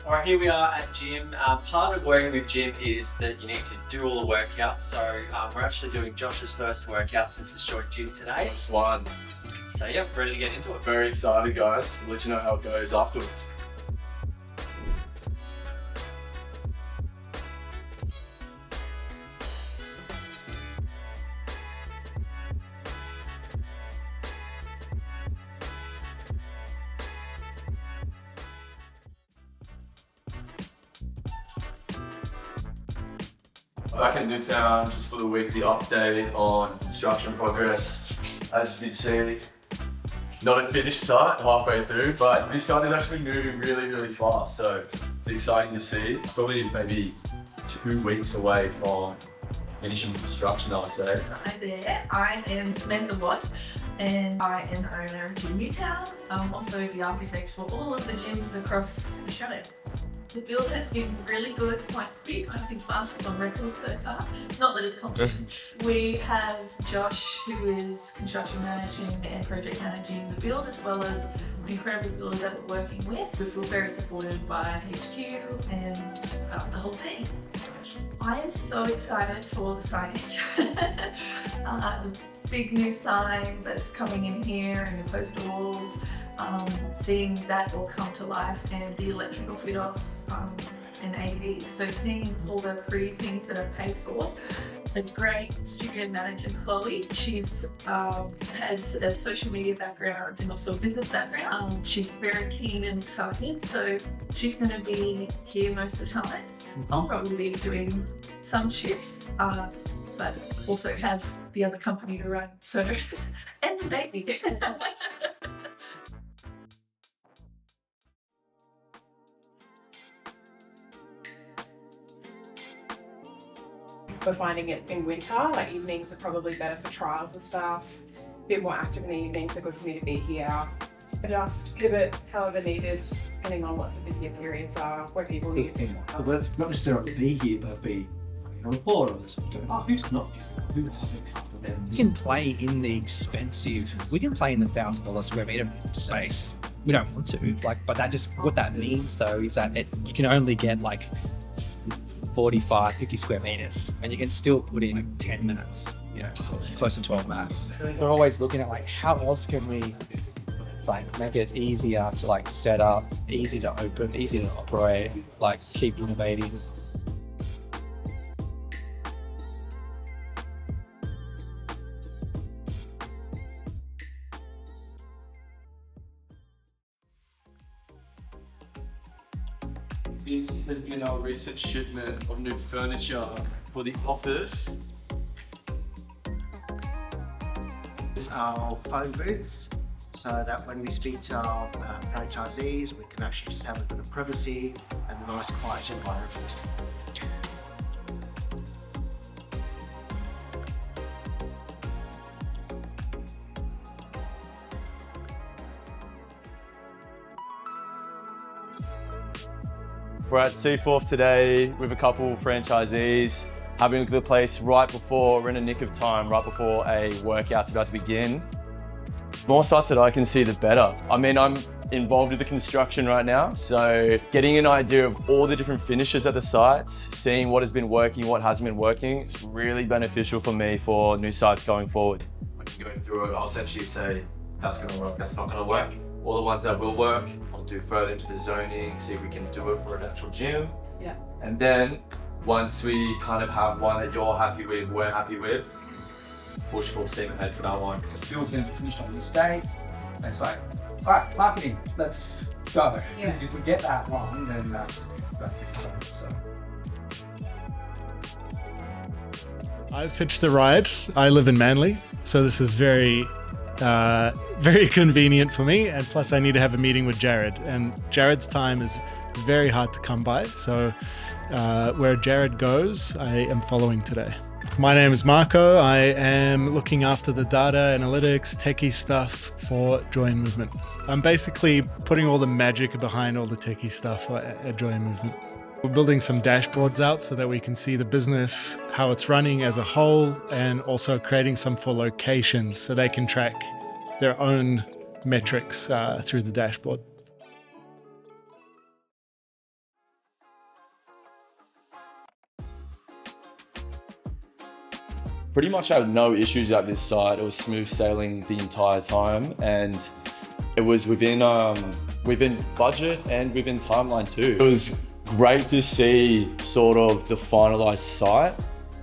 All right, here we are at gym. Part of working with gym is that you need to do all the workouts. So we're actually doing Josh's first workout since he's joined gym today. First one. So yeah, ready to get into it. Very excited, guys. We'll let you know how it goes afterwards. Back in Newtown just for the weekly update on construction progress. As you can see, not a finished site halfway through, but this site is actually moving really fast, so it's exciting to see. It's probably maybe 2 weeks away from finishing construction, I would say. Hi there, I am Samantha Watt and I am the owner of Gym Newtown. I'm also the architect for all of the gyms across Australia. The build has been really good, quite quick. I think fastest on record so far. Not that it's competition. We have Josh, who is construction managing and project managing the build, as well as the incredible builders that we're working with. We feel very supported by HQ and the whole team. I am so excited for the signage. The big new sign that's coming in here and the poster walls. Seeing that all come to life and the electrical fit off and AV. So seeing all the pretty things that I've paid for. A great studio manager, Chloe. She's has a social media background and also a business background. She's very keen and excited, so she's going to be here most of the time. I'll probably be doing some shifts, but also have the other company to run. So and the baby. We're finding it in winter, like evenings are probably better for trials and stuff. A bit more active in the evenings, so good for me to be here. Adjust, pivot however needed, depending on what the busier periods are, where people need But let's not necessarily be here, but be a report on this. Oh, who's not using it? Who hasn't come? And then We can play in the expensive, we can play in the $1,000 square meter space. We don't want to, but that just, what that means though is that you can only get like 45, 50 square meters, and you can still put in like 10 mats, close to 12 mats. We're always looking at like, how else can we like make it easier to like set up, easy to open, easy to operate, like keep innovating. This has been our recent shipment of new furniture for the office. These are our phone booths, so that when we speak to our franchisees, we can actually just have a bit of privacy and a nice quiet environment. We're at Seaforth today with a couple of franchisees, having a look at the place right before, we're in a nick of time, right before a workout's about to begin. More sites that I can see, the better. I mean, I'm involved with the construction right now, so getting an idea of all the different finishes at the sites, seeing what has been working, what hasn't been working, is really beneficial for me for new sites going forward. When you're going through it, I'll essentially say, that's going to work, that's not going to work. All the ones that will work, I'll do further into the zoning, see if we can do it for an actual gym. Yeah. And then, once we kind of have one that you're happy with, we're happy with, push full steam ahead for that one. the build's going to be finished on this day. And it's like, all right, marketing, let's go. Because if we get that wrong, then that's the problem. So. I've pitched the ride. I live in Manly, so this is very convenient for me, and plus I need to have a meeting with Jared, and Jared's time is very hard to come by, so where Jared goes, I am following today. My name is Marco. I am looking after the data, analytics, techie stuff for J.I.M Movement. I'm basically putting all the magic behind all the techie stuff at J.I.M Movement. We're building some dashboards out so that we can see the business, how it's running as a whole, and also creating some for locations so they can track their own metrics through the dashboard. pretty much had no issues at this site. It was smooth sailing the entire time, and it was within budget and within timeline too. It was great to see sort of the finalized site.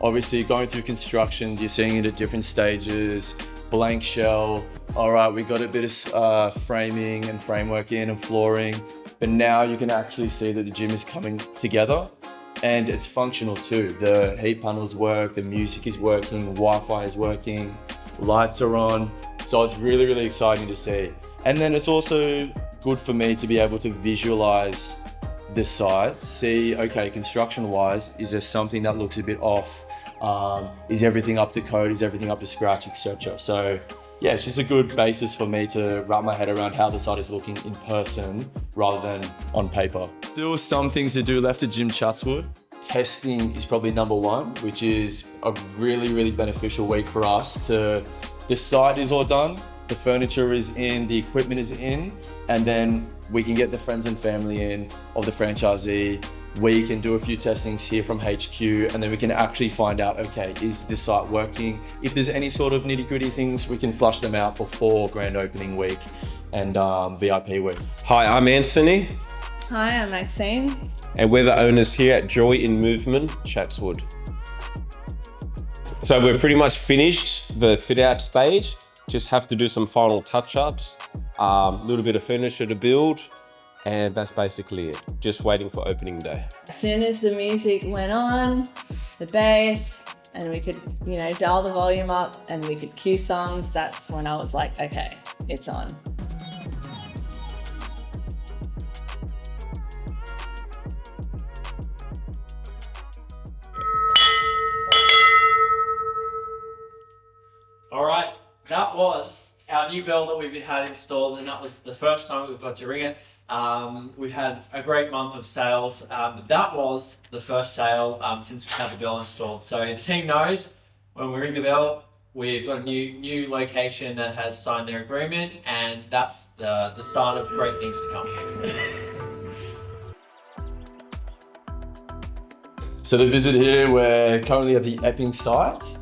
Obviously going through construction, you're seeing it at different stages, blank shell. All right, we got a bit of framing and framework in and flooring, but now you can actually see that the gym is coming together and it's functional too. The heat panels work, the music is working, Wi-Fi is working, lights are on. So it's really, really exciting to see. And then it's also good for me to be able to visualize this site, see, okay, construction-wise, is there something that looks a bit off? Is everything up to code? Is everything up to scratch, etc.? So yeah, it's just a good basis for me to wrap my head around how the site is looking in person rather than on paper. Still some things to do left at Gym Chatswood. Testing is probably number one, which is a really, really beneficial week for us to, the site is all done, the furniture is in, the equipment is in, and then we can get the friends and family in of the franchisee. We can do a few testings here from HQ, and then we can actually find out, okay, is this site working? If there's any sort of nitty gritty things, we can flush them out before grand opening week and VIP week. Hi, I'm Anthony, Hi, I'm Maxine. and we're the owners here at Joy in Movement, Chatswood. So we're pretty much finished the fit out stage. Just have to do some final touch-ups, a little bit of furniture to build, and that's basically it. Just waiting for opening day. As soon as the music went on, the bass, and we could, dial the volume up and we could cue songs, that's when I was like, okay, it's on. All right, that was our new bell that we've had installed, and that was the first time we've got to ring it. We've had a great month of sales. That was the first sale since we've had the bell installed. So the team knows when we ring the bell, we've got a new location that has signed their agreement, and that's the start of great things to come. So the visit here, we're currently at the Epping site.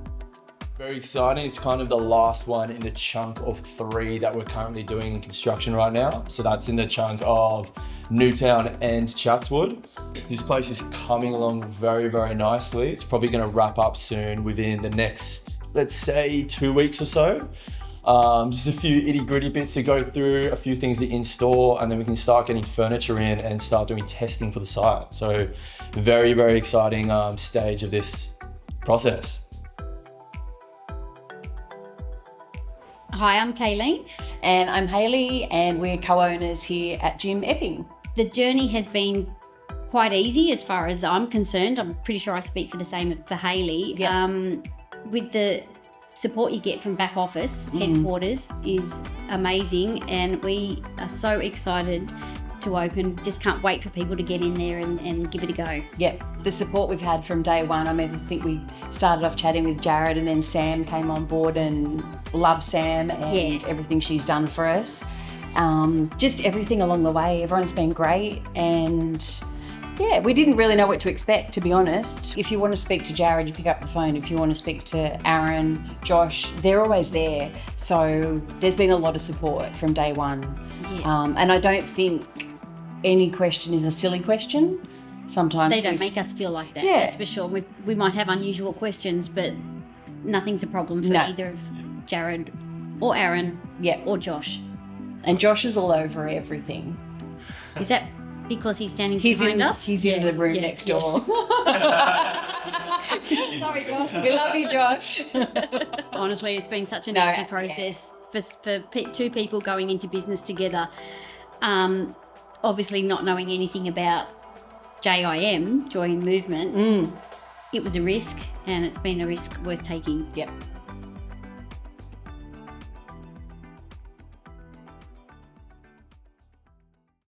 Very exciting. It's kind of the last one in the chunk of 3 that we're currently doing in construction right now. So that's in the chunk of Newtown and Chatswood. This place is coming along very, very nicely. It's probably going to wrap up soon within the next, let's say, 2 weeks or so. Just a few itty gritty bits to go through, a few things to install, and then we can start getting furniture in and start doing testing for the site. So very, very exciting stage of this process. Hi, I'm Kayleen. And I'm Hayley, and we're co-owners here at Gym Epping. The journey has been quite easy as far as I'm concerned. I'm pretty sure I speak for the same for Hayley. Yep. With the support you get from back office, headquarters is amazing, and we are so excited to open. Just can't wait for people to get in there and give it a go. Yep, the support we've had from day one. I mean, I think we started off chatting with Jared, and then Sam came on board, and love Sam and everything she's done for us. Just everything along the way. Everyone's been great, and yeah, we didn't really know what to expect, to be honest. If you want to speak to Jared, you pick up the phone. If you want to speak to Aaron, Josh, they're always there. So there's been a lot of support from day one. Yeah. And I don't think any question is a silly question. Sometimes they don't make us feel like that, that's for sure. We might have unusual questions, but nothing's a problem for either of Jared or Aaron or Josh. And Josh is all over everything. Is that because he's standing behind us? He's in the room next door. Sorry, Josh. We love you, Josh. Honestly, it's been such an easy process for 2 people going into business together. Obviously not knowing anything about J.I.M, Joy in Movement, it was a risk, and it's been a risk worth taking. Yep.